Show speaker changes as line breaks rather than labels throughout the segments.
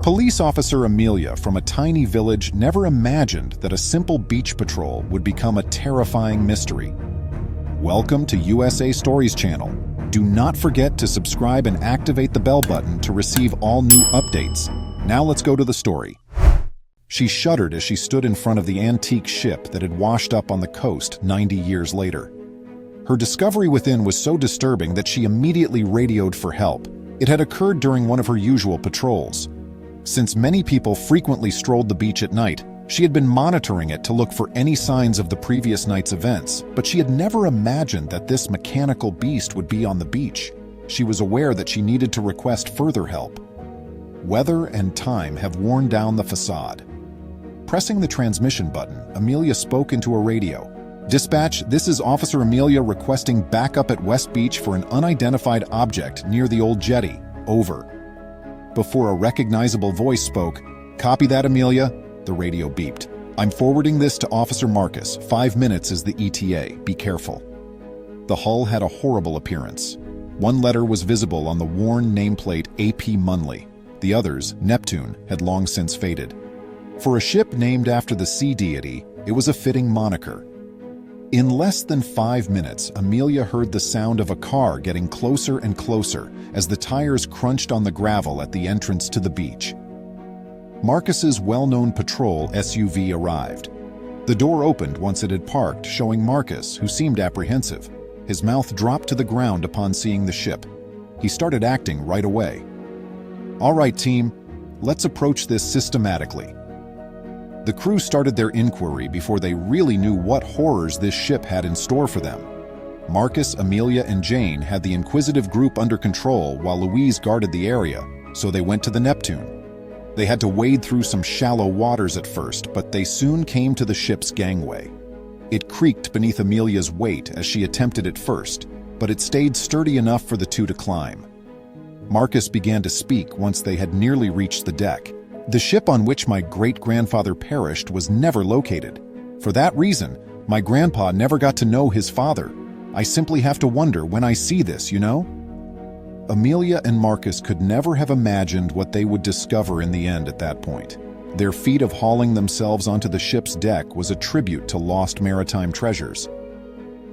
Police officer Amelia from a tiny village never imagined that a simple beach patrol would become a terrifying mystery. Welcome to USA Stories channel. Do not forget to subscribe and activate the bell button to receive all new updates. Now let's go to the story. She shuddered as she stood in front of the antique ship that had washed up on the coast 90 years later. Her discovery within was so disturbing that she immediately radioed for help. It had occurred during one of her usual patrols. Since many people frequently strolled the beach at night, she had been monitoring it to look for any signs of the previous night's events, but she had never imagined that this mechanical beast would be on the beach. She was aware that she needed to request further help. Weather and time have worn down the facade. Pressing the transmission button, Amelia spoke into a radio. "Dispatch, this is Officer Amelia requesting backup at West Beach for an unidentified object near the old jetty. Over." Before a recognizable voice spoke, "Copy that, Amelia," the radio beeped. "I'm forwarding this to Officer Marcus. 5 minutes is the ETA. Be careful." The hull had a horrible appearance. One letter was visible on the worn nameplate AP Munley. The others, Neptune, had long since faded. For a ship named after the sea deity, it was a fitting moniker. In less than 5 minutes, Amelia heard the sound of a car getting closer and closer as the tires crunched on the gravel at the entrance to the beach. Marcus's well-known patrol SUV arrived. The door opened once it had parked, showing Marcus, who seemed apprehensive. His mouth dropped to the ground upon seeing the ship. He started acting right away. "All right, team, let's approach this systematically." The crew started their inquiry before they really knew what horrors this ship had in store for them. Marcus, Amelia, and Jane had the inquisitive group under control while Louise guarded the area, so they went to the Neptune. They had to wade through some shallow waters at first, but they soon came to the ship's gangway. It creaked beneath Amelia's weight as she attempted it first, but it stayed sturdy enough for the two to climb. Marcus began to speak once they had nearly reached the deck. "The ship on which my great-grandfather perished was never located. For that reason, my grandpa never got to know his father. I simply have to wonder when I see this, you know?" Amelia and Marcus could never have imagined what they would discover in the end at that point. Their feat of hauling themselves onto the ship's deck was a tribute to lost maritime treasures.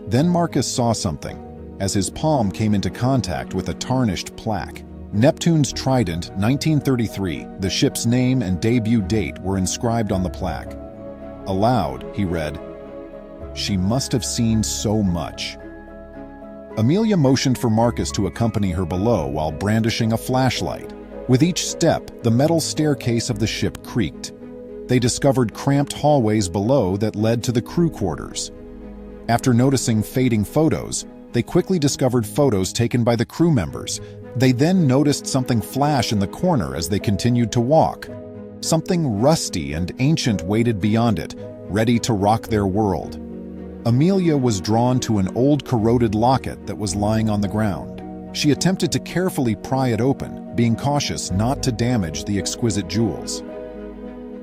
Then Marcus saw something, as his palm came into contact with a tarnished plaque. Neptune's Trident, 1933, the ship's name and debut date were inscribed on the plaque. Aloud, he read, "She must have seen so much." Amelia motioned for Marcus to accompany her below while brandishing a flashlight. With each step, the metal staircase of the ship creaked. They discovered cramped hallways below that led to the crew quarters. After noticing fading photos, they quickly discovered photos taken by the crew members. They then noticed something flash in the corner as they continued to walk. Something rusty and ancient waited beyond it, ready to rock their world. Amelia was drawn to an old corroded locket that was lying on the ground. She attempted to carefully pry it open, being cautious not to damage the exquisite jewels.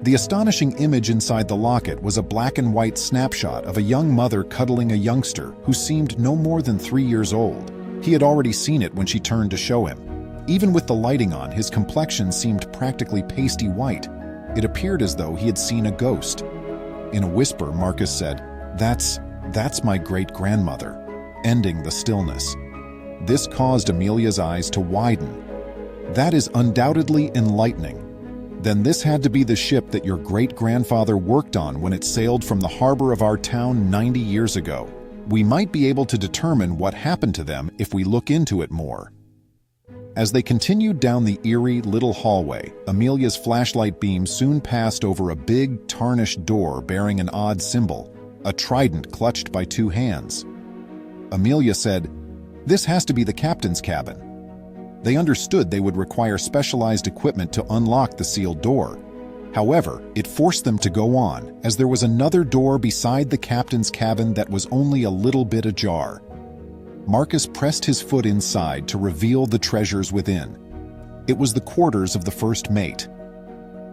The astonishing image inside the locket was a black and white snapshot of a young mother cuddling a youngster who seemed no more than 3 years old. He had already seen it when she turned to show him. Even with the lighting on, his complexion seemed practically pasty white. It appeared as though he had seen a ghost. In a whisper, Marcus said, That's my great-grandmother," ending the stillness. This caused Amelia's eyes to widen. "That is undoubtedly enlightening. Then this had to be the ship that your great-grandfather worked on when it sailed from the harbor of our town 90 years ago. We might be able to determine what happened to them if we look into it more." As they continued down the eerie little hallway, Amelia's flashlight beam soon passed over a big, tarnished door bearing an odd symbol, a trident clutched by 2 hands. Amelia said, "This has to be the captain's cabin." They understood they would require specialized equipment to unlock the sealed door. However, it forced them to go on, as there was another door beside the captain's cabin that was only a little bit ajar. Marcus pressed his foot inside to reveal the treasures within. It was the quarters of the first mate.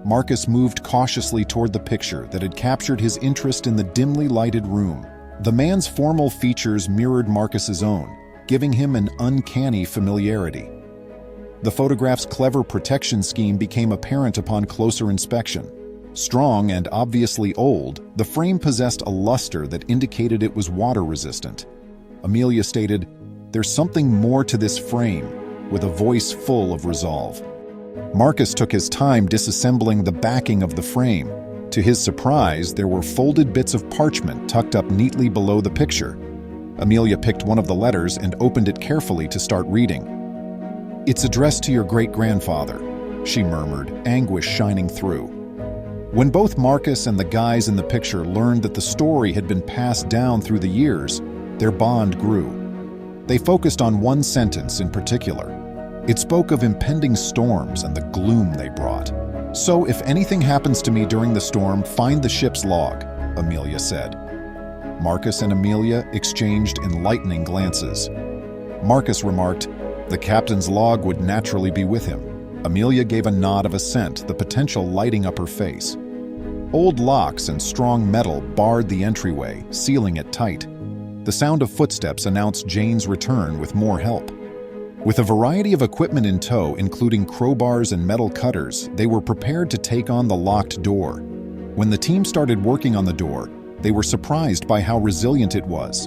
Marcus moved cautiously toward the picture that had captured his interest in the dimly lighted room. The man's formal features mirrored Marcus's own, giving him an uncanny familiarity. The photograph's clever protection scheme became apparent upon closer inspection. Strong and obviously old, the frame possessed a luster that indicated it was water-resistant. Amelia stated, "There's something more to this frame," with a voice full of resolve. Marcus took his time disassembling the backing of the frame. To his surprise, there were folded bits of parchment tucked up neatly below the picture. Amelia picked one of the letters and opened it carefully to start reading. "It's addressed to your great-grandfather," she murmured, anguish shining through. When both Marcus and the guys in the picture learned that the story had been passed down through the years, their bond grew. They focused on one sentence in particular. It spoke of impending storms and the gloom they brought. "So if anything happens to me during the storm, find the ship's log," Amelia said. Marcus and Amelia exchanged enlightening glances. Marcus remarked, "The captain's log would naturally be with him." Amelia gave a nod of assent, the potential lighting up her face. Old locks and strong metal barred the entryway, sealing it tight. The sound of footsteps announced Jane's return with more help. With a variety of equipment in tow, including crowbars and metal cutters, they were prepared to take on the locked door. When the team started working on the door, they were surprised by how resilient it was.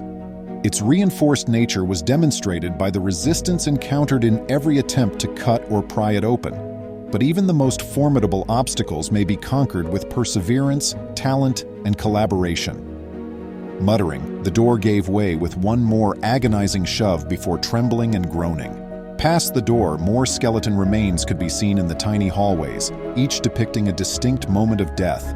Its reinforced nature was demonstrated by the resistance encountered in every attempt to cut or pry it open. But even the most formidable obstacles may be conquered with perseverance, talent, and collaboration. Muttering, the door gave way with one more agonizing shove before trembling and groaning. Past the door, more skeleton remains could be seen in the tiny hallways, each depicting a distinct moment of death.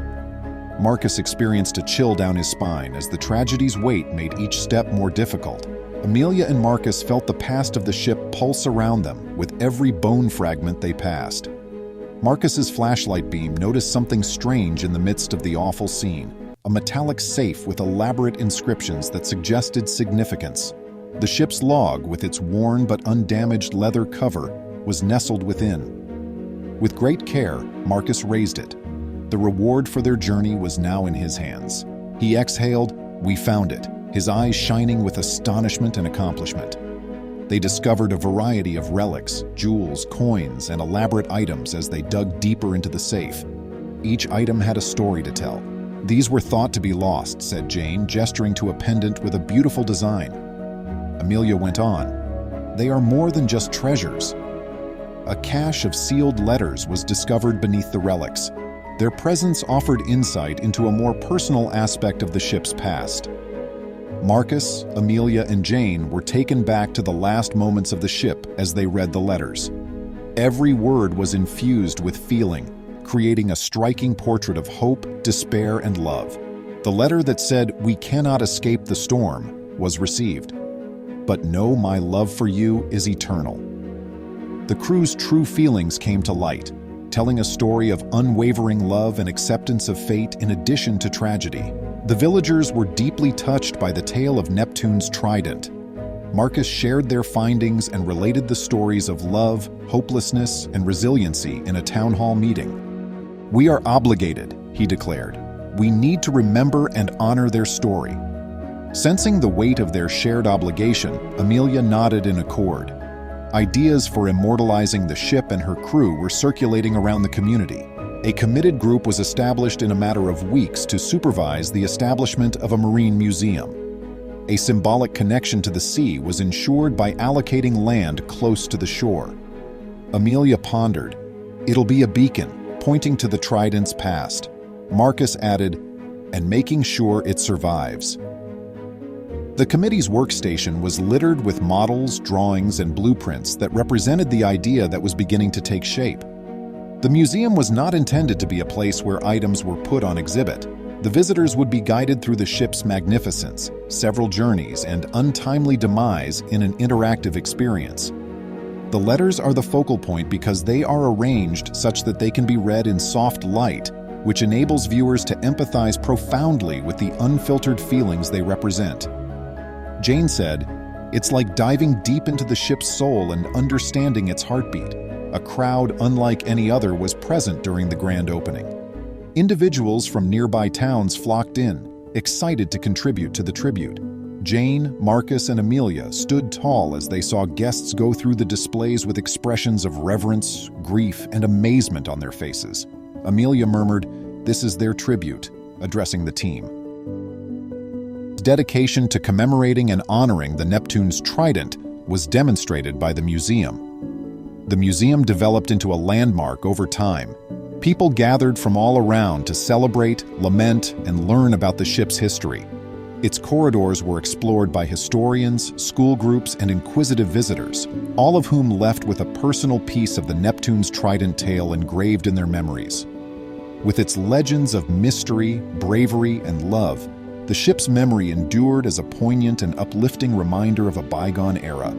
Marcus experienced a chill down his spine as the tragedy's weight made each step more difficult. Amelia and Marcus felt the past of the ship pulse around them with every bone fragment they passed. Marcus's flashlight beam noticed something strange in the midst of the awful scene, a metallic safe with elaborate inscriptions that suggested significance. The ship's log, with its worn but undamaged leather cover, was nestled within. With great care, Marcus raised it. The reward for their journey was now in his hands. He exhaled, "We found it," his eyes shining with astonishment and accomplishment. They discovered a variety of relics, jewels, coins, and elaborate items as they dug deeper into the safe. Each item had a story to tell. "These were thought to be lost," said Jane, gesturing to a pendant with a beautiful design. Amelia went on, "They are more than just treasures." A cache of sealed letters was discovered beneath the relics. Their presence offered insight into a more personal aspect of the ship's past. Marcus, Amelia, and Jane were taken back to the last moments of the ship as they read the letters. Every word was infused with feeling, creating a striking portrait of hope, despair, and love. The letter that said, "We cannot escape the storm," was received. "But know my love for you is eternal." The crew's true feelings came to light, telling a story of unwavering love and acceptance of fate in addition to tragedy. The villagers were deeply touched by the tale of Neptune's trident. Marcus shared their findings and related the stories of love, hopelessness, and resiliency in a town hall meeting. "We are obligated," he declared. "We need to remember and honor their story." Sensing the weight of their shared obligation, Amelia nodded in accord. Ideas for immortalizing the ship and her crew were circulating around the community. A committed group was established in a matter of weeks to supervise the establishment of a marine museum. A symbolic connection to the sea was ensured by allocating land close to the shore. Amelia pondered, "It'll be a beacon, pointing to the trident's past." Marcus added, "and making sure it survives." The committee's workstation was littered with models, drawings, and blueprints that represented the idea that was beginning to take shape. The museum was not intended to be a place where items were put on exhibit. The visitors would be guided through the ship's magnificence, several journeys, and untimely demise in an interactive experience. The letters are the focal point because they are arranged such that they can be read in soft light, which enables viewers to empathize profoundly with the unfiltered feelings they represent. Jane said, "It's like diving deep into the ship's soul and understanding its heartbeat." A crowd unlike any other was present during the grand opening. Individuals from nearby towns flocked in, excited to contribute to the tribute. Jane, Marcus, and Amelia stood tall as they saw guests go through the displays with expressions of reverence, grief, and amazement on their faces. Amelia murmured, "This is their tribute," addressing the team. Dedication to commemorating and honoring the Neptune's trident was demonstrated by the museum. The museum developed into a landmark over time. People gathered from all around to celebrate, lament, and learn about the ship's history. Its corridors were explored by historians, school groups, and inquisitive visitors, all of whom left with a personal piece of the Neptune's trident tale engraved in their memories. With its legends of mystery, bravery, and love, the ship's memory endured as a poignant and uplifting reminder of a bygone era.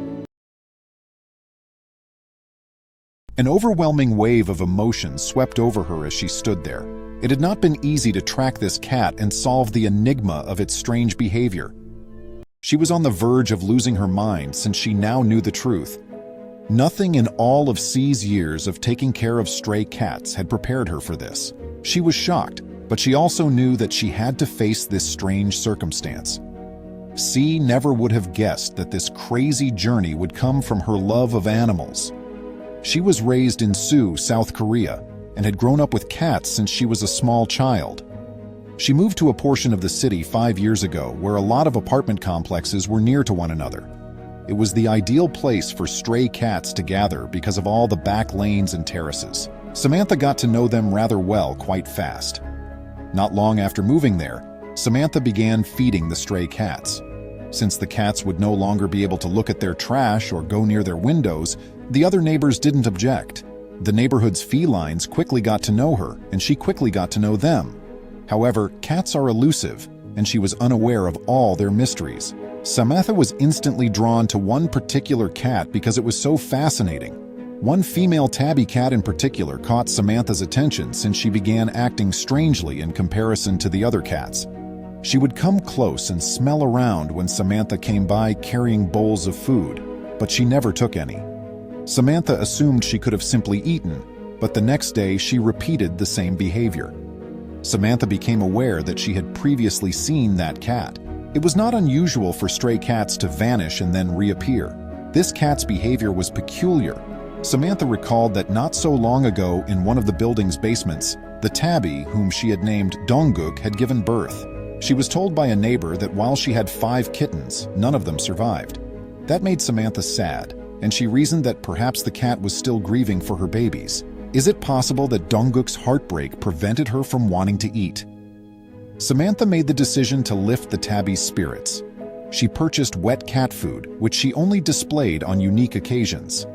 An overwhelming wave of emotion swept over her as she stood there. It had not been easy to track this cat and solve the enigma of its strange behavior. She was on the verge of losing her mind since she now knew the truth. Nothing in all of C's years of taking care of stray cats had prepared her for this. She was shocked, but she also knew that she had to face this strange circumstance. C never would have guessed that this crazy journey would come from her love of animals. She was raised in Seoul, South Korea, and had grown up with cats since she was a small child. She moved to a portion of the city 5 years ago where a lot of apartment complexes were near to one another. It was the ideal place for stray cats to gather because of all the back lanes and terraces. Samantha got to know them rather well quite fast. Not long after moving there, Samantha began feeding the stray cats. Since the cats would no longer be able to look at their trash or go near their windows, the other neighbors didn't object. The neighborhood's felines quickly got to know her, and she quickly got to know them. However, cats are elusive, and she was unaware of all their mysteries. Samantha was instantly drawn to one particular cat because it was so fascinating. One female tabby cat in particular caught Samantha's attention since she began acting strangely in comparison to the other cats. She would come close and smell around when Samantha came by carrying bowls of food, but she never took any. Samantha assumed she could have simply eaten, but the next day she repeated the same behavior. Samantha became aware that she had previously seen that cat. It was not unusual for stray cats to vanish and then reappear. This cat's behavior was peculiar. Samantha recalled that not so long ago in one of the building's basements, the tabby, whom she had named Dongguk, had given birth. She was told by a neighbor that while she had 5 kittens, none of them survived. That made Samantha sad, and she reasoned that perhaps the cat was still grieving for her babies. Is it possible that Dongguk's heartbreak prevented her from wanting to eat? Samantha made the decision to lift the tabby's spirits. She purchased wet cat food, which she only displayed on unique occasions.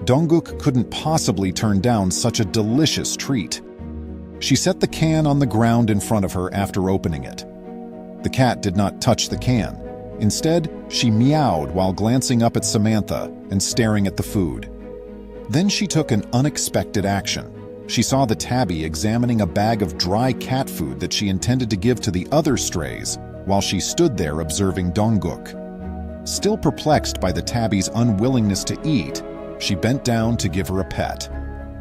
Dongguk couldn't possibly turn down such a delicious treat. She set the can on the ground in front of her after opening it. The cat did not touch the can. Instead, she meowed while glancing up at Samantha and staring at the food. Then she took an unexpected action. She saw the tabby examining a bag of dry cat food that she intended to give to the other strays while she stood there observing Dongguk. Still perplexed by the tabby's unwillingness to eat, she bent down to give her a pet.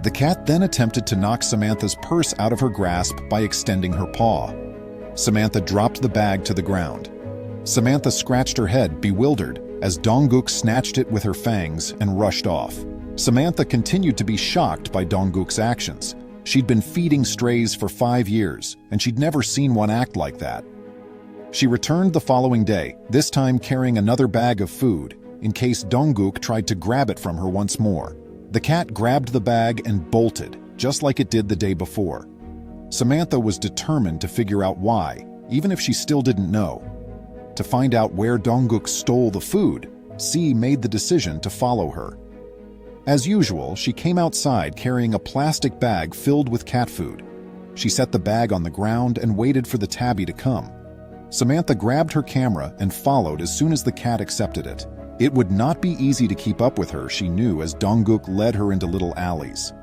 The cat then attempted to knock Samantha's purse out of her grasp by extending her paw. Samantha dropped the bag to the ground. Samantha scratched her head, bewildered, as Dongguk snatched it with her fangs and rushed off. Samantha continued to be shocked by Dongguk's actions. She'd been feeding strays for 5 years, and she'd never seen one act like that. She returned the following day, this time carrying another bag of food, in case Dongguk tried to grab it from her once more. The cat grabbed the bag and bolted, just like it did the day before. Samantha was determined to figure out why, even if she still didn't know. To find out where Dongguk stole the food, C made the decision to follow her. As usual, she came outside carrying a plastic bag filled with cat food. She set the bag on the ground and waited for the tabby to come. Samantha grabbed her camera and followed as soon as the cat accepted it. It would not be easy to keep up with her, she knew, as Dongguk led her into little alleys.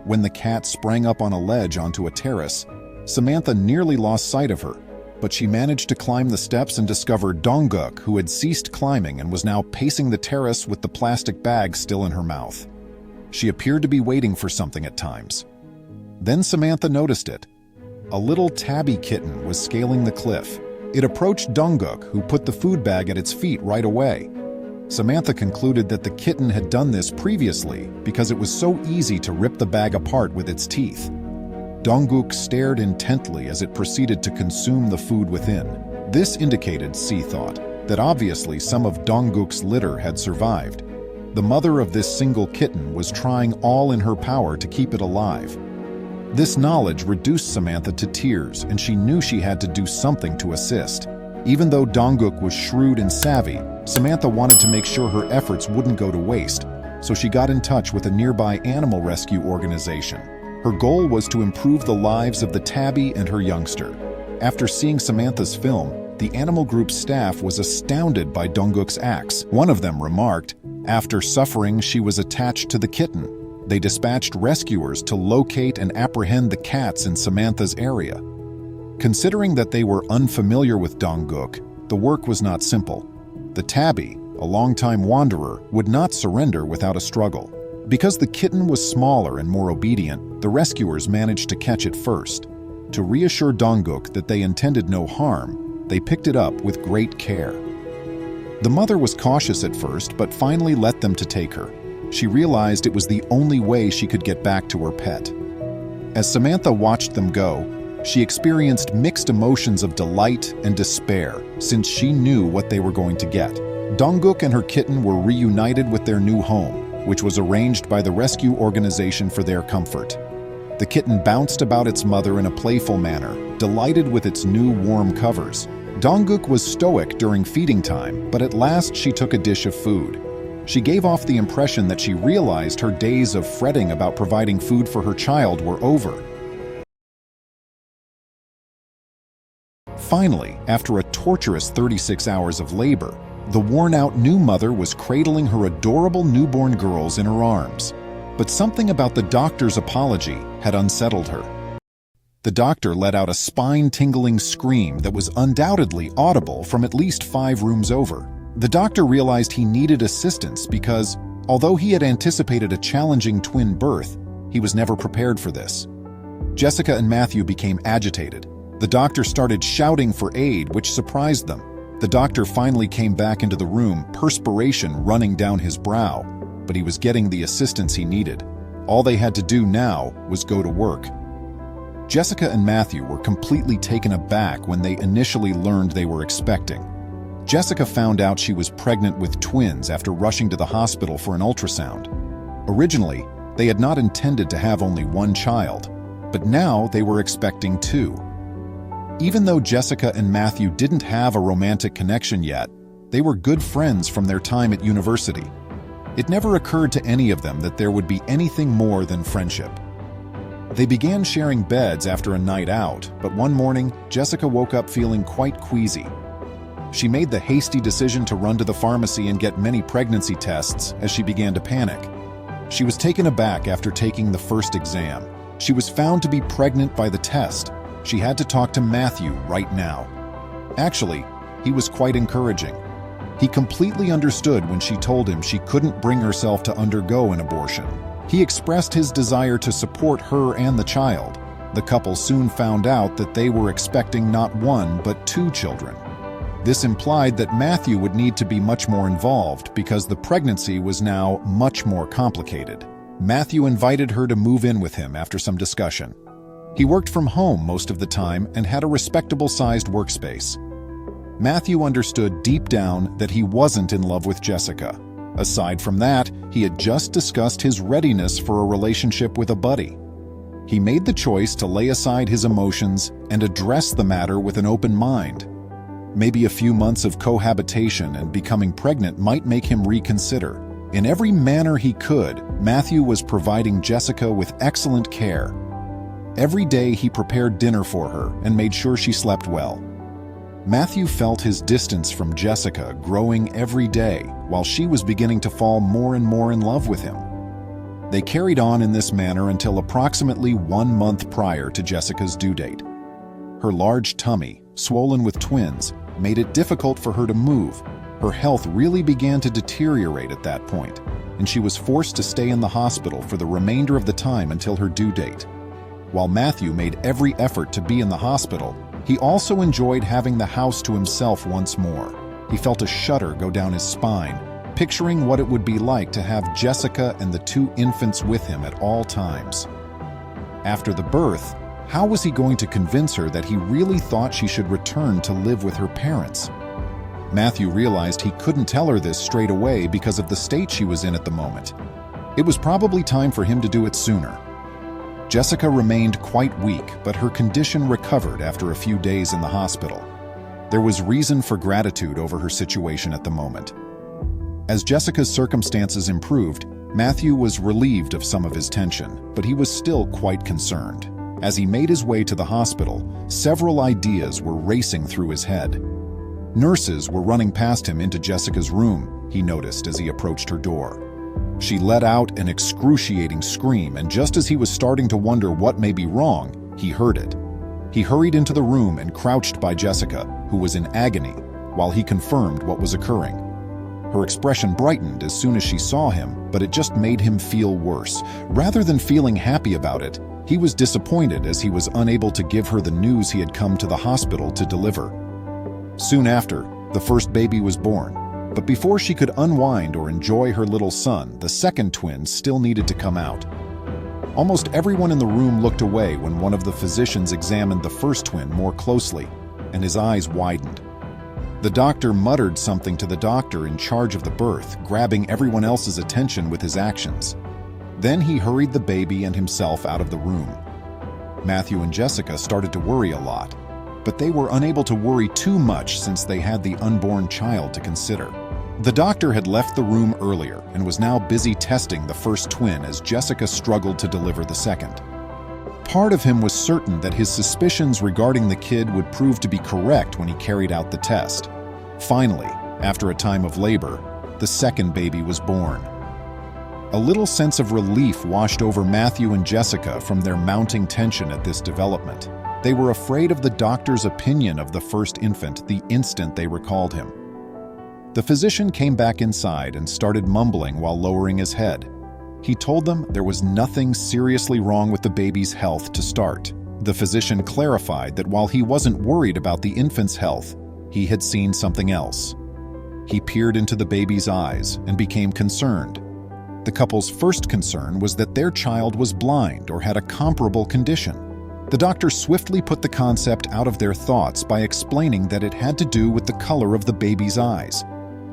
When the cat sprang up on a ledge onto a terrace, Samantha nearly lost sight of her, but she managed to climb the steps and discovered Dongguk, who had ceased climbing and was now pacing the terrace with the plastic bag still in her mouth. She appeared to be waiting for something at times. Then Samantha noticed it. A little tabby kitten was scaling the cliff. It approached Donguk, who put the food bag at its feet right away. Samantha concluded that the kitten had done this previously because it was so easy to rip the bag apart with its teeth. Donguk stared intently as it proceeded to consume the food within. This indicated, C thought, that obviously some of Dongguk's litter had survived. The mother of this single kitten was trying all in her power to keep it alive. This knowledge reduced Samantha to tears, and she knew she had to do something to assist. Even though Dongguk was shrewd and savvy, Samantha wanted to make sure her efforts wouldn't go to waste, so she got in touch with a nearby animal rescue organization. Her goal was to improve the lives of the tabby and her youngster. After seeing Samantha's film, the animal group's staff was astounded by Dongguk's acts. One of them remarked, "After suffering, she was attached to the kitten." They dispatched rescuers to locate and apprehend the cats in Samantha's area. Considering that they were unfamiliar with Dongguk, the work was not simple. The tabby, a longtime wanderer, would not surrender without a struggle. Because the kitten was smaller and more obedient, the rescuers managed to catch it first. To reassure Dongguk that they intended no harm, they picked it up with great care. The mother was cautious at first, but finally let them to take her. She realized it was the only way she could get back to her pet. As Samantha watched them go, she experienced mixed emotions of delight and despair, since she knew what they were going to get. Dongguk and her kitten were reunited with their new home, which was arranged by the rescue organization for their comfort. The kitten bounced about its mother in a playful manner, delighted with its new warm covers. Dongguk was stoic during feeding time, but at last she took a dish of food. She gave off the impression that she realized her days of fretting about providing food for her child were over. Finally, after a torturous 36 hours of labor, the worn-out new mother was cradling her adorable newborn girls in her arms. But something about the doctor's apology had unsettled her. The doctor let out a spine-tingling scream that was undoubtedly audible from at least 5 rooms over. The doctor realized he needed assistance because, although he had anticipated a challenging twin birth, he was never prepared for this. Jessica and Matthew became agitated. The doctor started shouting for aid, which surprised them. The doctor finally came back into the room, perspiration running down his brow, but he was getting the assistance he needed. All they had to do now was go to work. Jessica and Matthew were completely taken aback when they initially learned they were expecting. Jessica found out she was pregnant with twins after rushing to the hospital for an ultrasound. Originally, they had not intended to have only one child, but now they were expecting 2. Even though Jessica and Matthew didn't have a romantic connection yet, they were good friends from their time at university. It never occurred to any of them that there would be anything more than friendship. They began sharing beds after a night out, but one morning, Jessica woke up feeling quite queasy. She made the hasty decision to run to the pharmacy and get many pregnancy tests as she began to panic. She was taken aback after taking the first exam. She was found to be pregnant by the test. She had to talk to Matthew right now. Actually, he was quite encouraging. He completely understood when she told him she couldn't bring herself to undergo an abortion. He expressed his desire to support her and the child. The couple soon found out that they were expecting not 1 but 2 children. This implied that Matthew would need to be much more involved because the pregnancy was now much more complicated. Matthew invited her to move in with him after some discussion. He worked from home most of the time and had a respectable-sized workspace. Matthew understood deep down that he wasn't in love with Jessica. Aside from that, he had just discussed his readiness for a relationship with a buddy. He made the choice to lay aside his emotions and address the matter with an open mind. Maybe a few months of cohabitation and becoming pregnant might make him reconsider. In every manner he could, Matthew was providing Jessica with excellent care. Every day he prepared dinner for her and made sure she slept well. Matthew felt his distance from Jessica growing every day while she was beginning to fall more and more in love with him. They carried on in this manner until approximately 1 month prior to Jessica's due date. Her large tummy, swollen with twins, made it difficult for her to move. Her health really began to deteriorate at that point, and she was forced to stay in the hospital for the remainder of the time until her due date. While Matthew made every effort to be in the hospital, He also enjoyed having the house to himself once more. He felt a shudder go down his spine, picturing what it would be like to have Jessica and the 2 infants with him at all times. After the birth, how was he going to convince her that he really thought she should return to live with her parents? Matthew realized he couldn't tell her this straight away because of the state she was in at the moment. It was probably time for him to do it sooner. Jessica remained quite weak, but her condition recovered after a few days in the hospital. There was reason for gratitude over her situation at the moment. As Jessica's circumstances improved, Matthew was relieved of some of his tension, but he was still quite concerned. As he made his way to the hospital, several ideas were racing through his head. Nurses were running past him into Jessica's room, he noticed as he approached her door. She let out an excruciating scream, and just as he was starting to wonder what may be wrong, he heard it. He hurried into the room and crouched by Jessica, who was in agony, while he confirmed what was occurring. Her expression brightened as soon as she saw him, but it just made him feel worse. Rather than feeling happy about it, he was disappointed as he was unable to give her the news he had come to the hospital to deliver. Soon after, the first baby was born. But before she could unwind or enjoy her little son, the second twin still needed to come out. Almost everyone in the room looked away when one of the physicians examined the first twin more closely, and his eyes widened. The doctor muttered something to the doctor in charge of the birth, grabbing everyone else's attention with his actions. Then he hurried the baby and himself out of the room. Matthew and Jessica started to worry a lot, but they were unable to worry too much since they had the unborn child to consider. The doctor had left the room earlier and was now busy testing the first twin as Jessica struggled to deliver the second. Part of him was certain that his suspicions regarding the kid would prove to be correct when he carried out the test. Finally, after a time of labor, the second baby was born. A little sense of relief washed over Matthew and Jessica from their mounting tension at this development. They were afraid of the doctor's opinion of the first infant the instant they recalled him. The physician came back inside and started mumbling while lowering his head. He told them there was nothing seriously wrong with the baby's health to start. The physician clarified that while he wasn't worried about the infant's health, he had seen something else. He peered into the baby's eyes and became concerned. The couple's first concern was that their child was blind or had a comparable condition. The doctor swiftly put the concept out of their thoughts by explaining that it had to do with the color of the baby's eyes.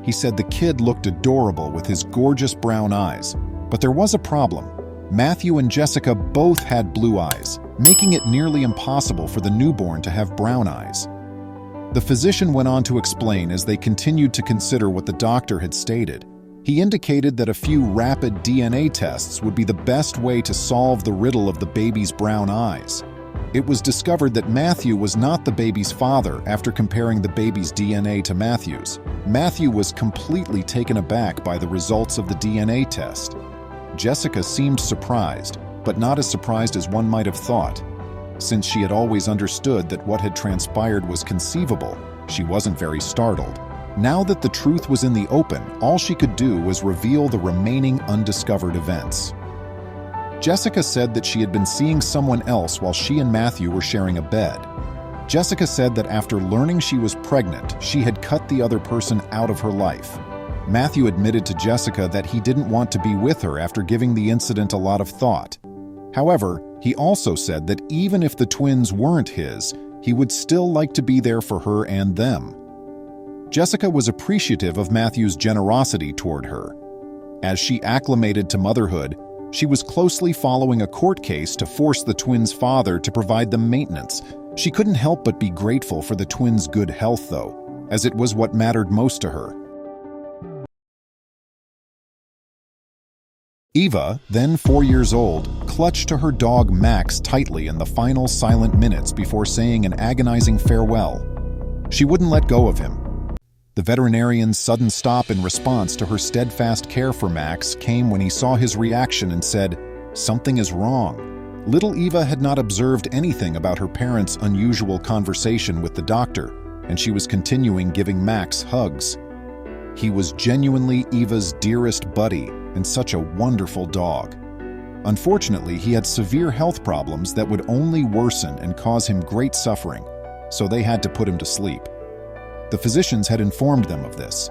He said the kid looked adorable with his gorgeous brown eyes, but there was a problem. Matthew and Jessica both had blue eyes, making it nearly impossible for the newborn to have brown eyes. The physician went on to explain as they continued to consider what the doctor had stated. He indicated that a few rapid DNA tests would be the best way to solve the riddle of the baby's brown eyes. It was discovered that Matthew was not the baby's father after comparing the baby's DNA to Matthew's. Matthew was completely taken aback by the results of the DNA test. Jessica seemed surprised, but not as surprised as one might have thought. Since she had always understood that what had transpired was conceivable, she wasn't very startled. Now that the truth was in the open, all she could do was reveal the remaining undiscovered events. Jessica said that she had been seeing someone else while she and Matthew were sharing a bed. Jessica said that after learning she was pregnant, she had cut the other person out of her life. Matthew admitted to Jessica that he didn't want to be with her after giving the incident a lot of thought. However, he also said that even if the twins weren't his, he would still like to be there for her and them. Jessica was appreciative of Matthew's generosity toward her. As she acclimated to motherhood, she was closely following a court case to force the twins' father to provide them maintenance. She couldn't help but be grateful for the twins' good health, though, as it was what mattered most to her. Eva, then 4 years old, clutched to her dog Max tightly in the final silent minutes before saying an agonizing farewell. She wouldn't let go of him. The veterinarian's sudden stop in response to her steadfast care for Max came when he saw his reaction and said, "Something is wrong." Little Eva had not observed anything about her parents' unusual conversation with the doctor, and she was continuing giving Max hugs. He was genuinely Eva's dearest buddy and such a wonderful dog. Unfortunately, he had severe health problems that would only worsen and cause him great suffering, so they had to put him to sleep. The physicians had informed them of this.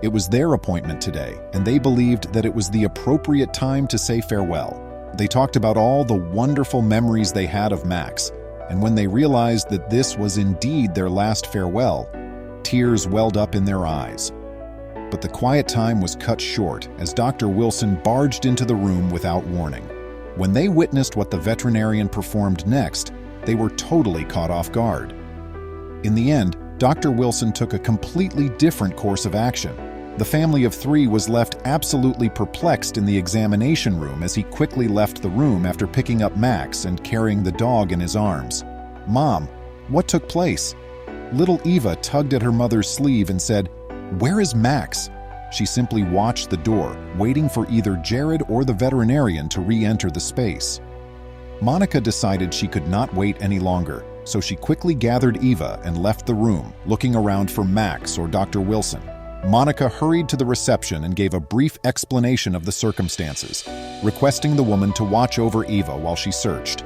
It was their appointment today, and they believed that it was the appropriate time to say farewell. They talked about all the wonderful memories they had of Max, and when they realized that this was indeed their last farewell, tears welled up in their eyes. But the quiet time was cut short as Dr. Wilson barged into the room without warning. When they witnessed what the veterinarian performed next, they were totally caught off guard. In the end, Dr. Wilson took a completely different course of action. The family of three was left absolutely perplexed in the examination room as he quickly left the room after picking up Max and carrying the dog in his arms. "Mom, what took place?" Little Eva tugged at her mother's sleeve and said, "Where is Max?" She simply watched the door, waiting for either Jared or the veterinarian to re-enter the space. Monica decided she could not wait any longer, so she quickly gathered Eva and left the room, looking around for Max or Dr. Wilson. Monica hurried to the reception and gave a brief explanation of the circumstances, requesting the woman to watch over Eva while she searched.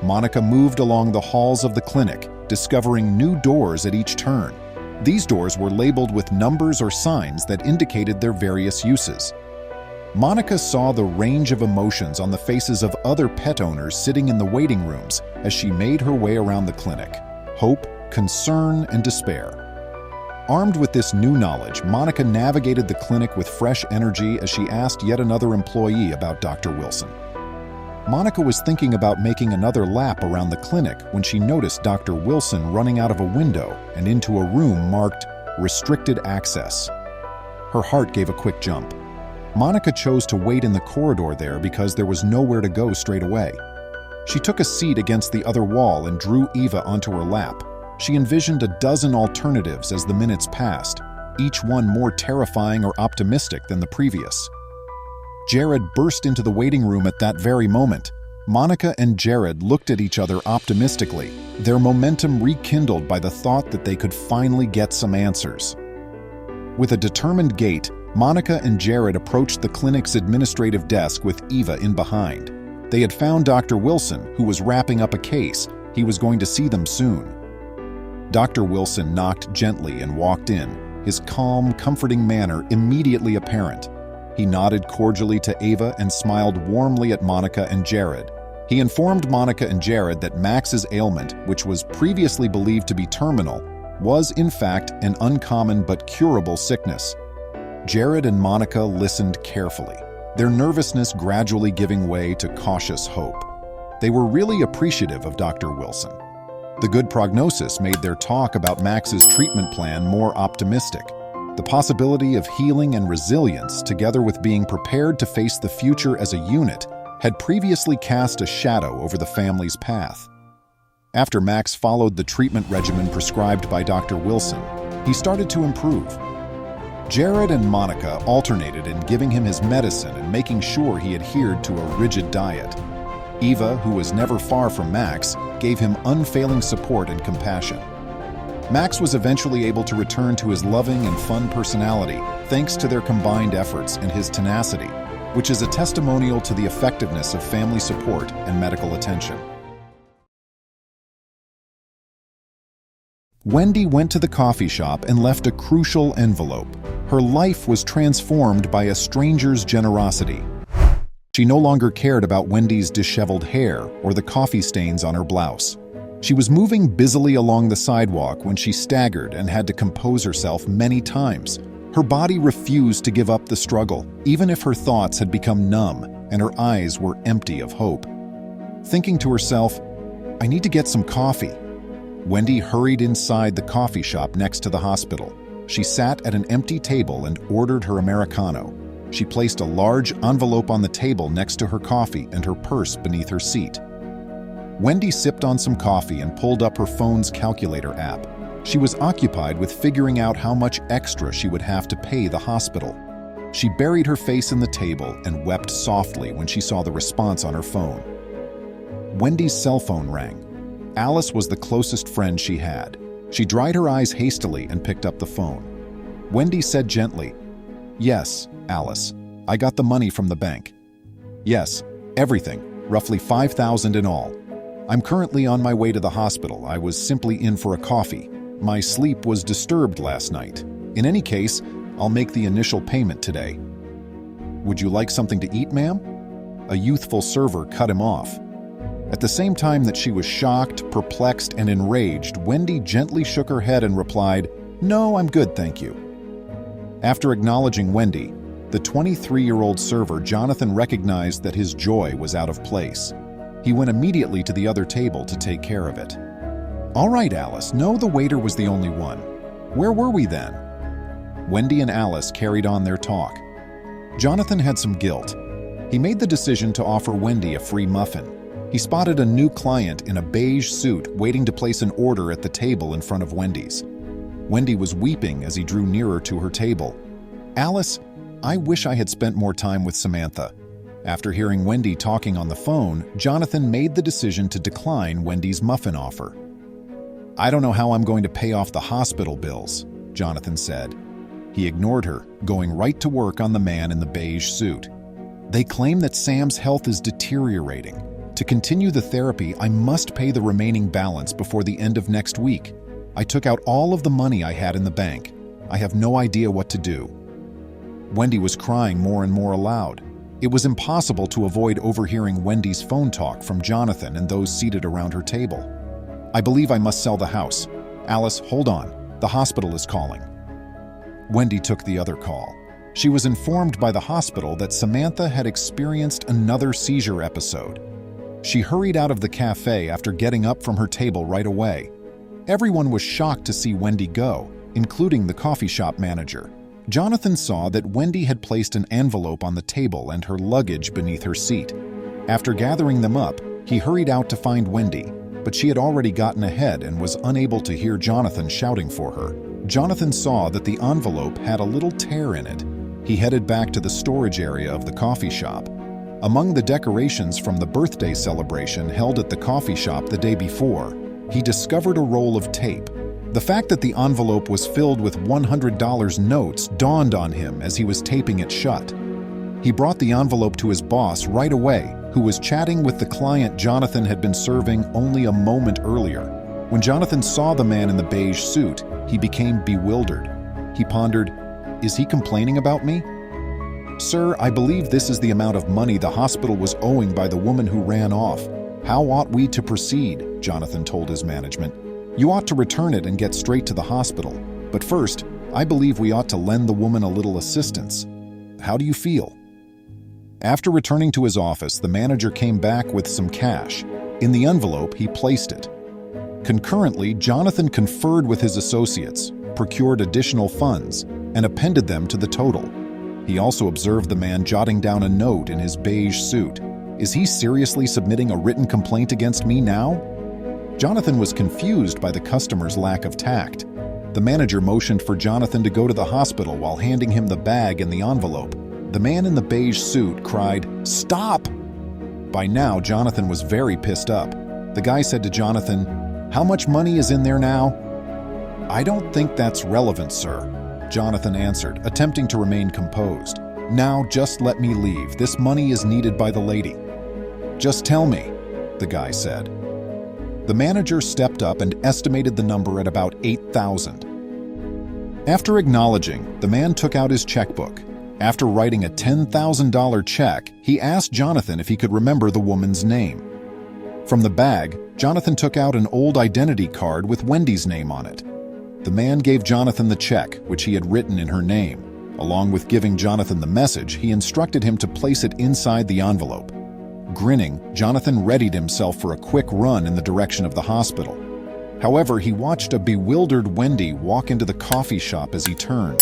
Monica moved along the halls of the clinic, discovering new doors at each turn. These doors were labeled with numbers or signs that indicated their various uses. Monica saw the range of emotions on the faces of other pet owners sitting in the waiting rooms as she made her way around the clinic: hope, concern, and despair. Armed with this new knowledge, Monica navigated the clinic with fresh energy as she asked yet another employee about Dr. Wilson. Monica was thinking about making another lap around the clinic when she noticed Dr. Wilson running out of a window and into a room marked "Restricted Access." Her heart gave a quick jump. Monica chose to wait in the corridor there because there was nowhere to go straight away. She took a seat against the other wall and drew Eva onto her lap. She envisioned a dozen alternatives as the minutes passed, each one more terrifying or optimistic than the previous. Jared burst into the waiting room at that very moment. Monica and Jared looked at each other optimistically, their momentum rekindled by the thought that they could finally get some answers. With a determined gait, Monica and Jared approached the clinic's administrative desk with Eva in behind. They had found Dr. Wilson, who was wrapping up a case. He was going to see them soon. Dr. Wilson knocked gently and walked in, his calm, comforting manner immediately apparent. He nodded cordially to Eva and smiled warmly at Monica and Jared. He informed Monica and Jared that Max's ailment, which was previously believed to be terminal, was in fact an uncommon but curable sickness. Jared and Monica listened carefully, their nervousness gradually giving way to cautious hope. They were really appreciative of Dr. Wilson. The good prognosis made their talk about Max's treatment plan more optimistic. The possibility of healing and resilience, together with being prepared to face the future as a unit, had previously cast a shadow over the family's path. After Max followed the treatment regimen prescribed by Dr. Wilson, he started to improve. Jared and Monica alternated in giving him his medicine and making sure he adhered to a rigid diet. Eva, who was never far from Max, gave him unfailing support and compassion. Max was eventually able to return to his loving and fun personality thanks to their combined efforts and his tenacity, which is a testimonial to the effectiveness of family support and medical attention. Wendy went to the coffee shop and left a crucial envelope. Her life was transformed by a stranger's generosity. She no longer cared about Wendy's disheveled hair or the coffee stains on her blouse. She was moving busily along the sidewalk when she staggered and had to compose herself many times. Her body refused to give up the struggle, even if her thoughts had become numb and her eyes were empty of hope. Thinking to herself, "I need to get some coffee." Wendy hurried inside the coffee shop next to the hospital. She sat at an empty table and ordered her Americano. She placed a large envelope on the table next to her coffee and her purse beneath her seat. Wendy sipped on some coffee and pulled up her phone's calculator app. She was occupied with figuring out how much extra she would have to pay the hospital. She buried her face in the table and wept softly when she saw the response on her phone. Wendy's cell phone rang. Alice was the closest friend she had. She dried her eyes hastily and picked up the phone. Wendy said gently, "Yes, Alice, I got the money from the bank. Yes, everything, roughly $5,000 in all. I'm currently on my way to the hospital. I was simply in for a coffee. My sleep was disturbed last night. In any case, I'll make the initial payment today. Would you like something to eat, ma'am? A youthful server cut him off. At the same time that she was shocked, perplexed, and enraged, Wendy gently shook her head and replied, "No, I'm good, thank you." After acknowledging Wendy, the 23-year-old server Jonathan recognized that his joy was out of place. He went immediately to the other table to take care of it. "All right, Alice. No, the waiter was the only one. Where were we then?" Wendy and Alice carried on their talk. Jonathan had some guilt. He made the decision to offer Wendy a free muffin. He spotted a new client in a beige suit waiting to place an order at the table in front of Wendy's. Wendy was weeping as he drew nearer to her table. "Alice, I wish I had spent more time with Samantha." After hearing Wendy talking on the phone, Jonathan made the decision to decline Wendy's muffin offer. "I don't know how I'm going to pay off the hospital bills," Jonathan said. He ignored her, going right to work on the man in the beige suit. "They claim that Sam's health is deteriorating. To continue the therapy, I must pay the remaining balance before the end of next week. I took out all of the money I had in the bank. I have no idea what to do." Wendy was crying more and more aloud. It was impossible to avoid overhearing Wendy's phone talk from Jonathan and those seated around her table. "I believe I must sell the house. Alice, hold on. The hospital is calling." Wendy took the other call. She was informed by the hospital that Samantha had experienced another seizure episode. She hurried out of the cafe after getting up from her table right away. Everyone was shocked to see Wendy go, including the coffee shop manager. Jonathan saw that Wendy had placed an envelope on the table and her luggage beneath her seat. After gathering them up, he hurried out to find Wendy, but she had already gotten ahead and was unable to hear Jonathan shouting for her. Jonathan saw that the envelope had a little tear in it. He headed back to the storage area of the coffee shop. Among the decorations from the birthday celebration held at the coffee shop the day before, he discovered a roll of tape. The fact that the envelope was filled with $100 notes dawned on him as he was taping it shut. He brought the envelope to his boss right away, who was chatting with the client Jonathan had been serving only a moment earlier. When Jonathan saw the man in the beige suit, he became bewildered. He pondered, "Is he complaining about me?" "Sir, I believe this is the amount of money the hospital was owing by the woman who ran off. How ought we to proceed?" Jonathan told his management. "You ought to return it and get straight to the hospital. But first, I believe we ought to lend the woman a little assistance. How do you feel?" After returning to his office, the manager came back with some cash. In the envelope, he placed it. Concurrently, Jonathan conferred with his associates, procured additional funds, and appended them to the total. He also observed the man jotting down a note in his beige suit. Is he seriously submitting a written complaint against me now? Jonathan was confused by the customer's lack of tact. The manager motioned for Jonathan to go to the hospital while handing him the bag and the envelope. The man in the beige suit cried, "Stop!" By now, Jonathan was very pissed up. The guy said to Jonathan, "How much money is in there now?" "I don't think that's relevant, sir," Jonathan answered, attempting to remain composed. "Now, just let me leave. This money is needed by the lady." "Just tell me," the guy said. The manager stepped up and estimated the number at about $8,000. After acknowledging, the man took out his checkbook. After writing a $10,000 check, he asked Jonathan if he could remember the woman's name. From the bag, Jonathan took out an old identity card with Wendy's name on it. The man gave Jonathan the check, which he had written in her name. Along with giving Jonathan the message, he instructed him to place it inside the envelope. Grinning, Jonathan readied himself for a quick run in the direction of the hospital. However, he watched a bewildered Wendy walk into the coffee shop as he turned.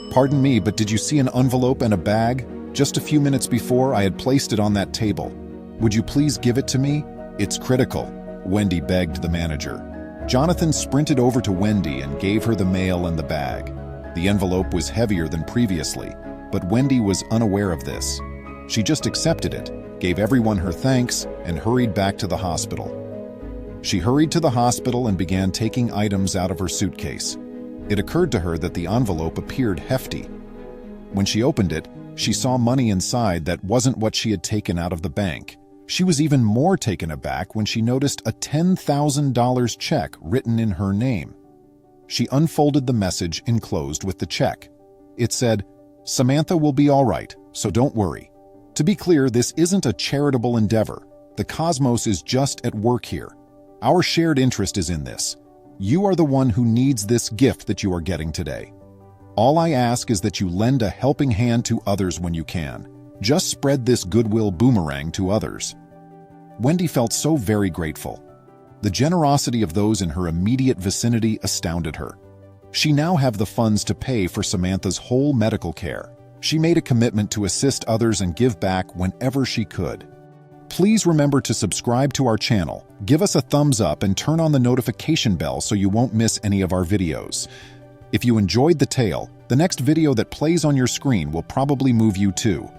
"Pardon me, but did you see an envelope and a bag? Just a few minutes before, I had placed it on that table. Would you please give it to me? It's critical," Wendy begged the manager. Jonathan sprinted over to Wendy and gave her the mail and the bag. The envelope was heavier than previously, but Wendy was unaware of this. She just accepted it, gave everyone her thanks, and hurried back to the hospital. She hurried to the hospital and began taking items out of her suitcase. It occurred to her that the envelope appeared hefty. When she opened it, she saw money inside that wasn't what she had taken out of the bank. She was even more taken aback when she noticed a $10,000 check written in her name. She unfolded the message enclosed with the check. It said, "Samantha will be all right, so don't worry." To be clear, this isn't a charitable endeavor. The cosmos is just at work here. Our shared interest is in this. You are the one who needs this gift that you are getting today. All I ask is that you lend a helping hand to others when you can. Just spread this goodwill boomerang to others. Wendy felt so very grateful. The generosity of those in her immediate vicinity astounded her. She now have the funds to pay for Samantha's whole medical care. She made a commitment to assist others and give back whenever she could. Please remember to subscribe to our channel, give us a thumbs up, and turn on the notification bell so you won't miss any of our videos. If you enjoyed the tale, the next video that plays on your screen will probably move you too.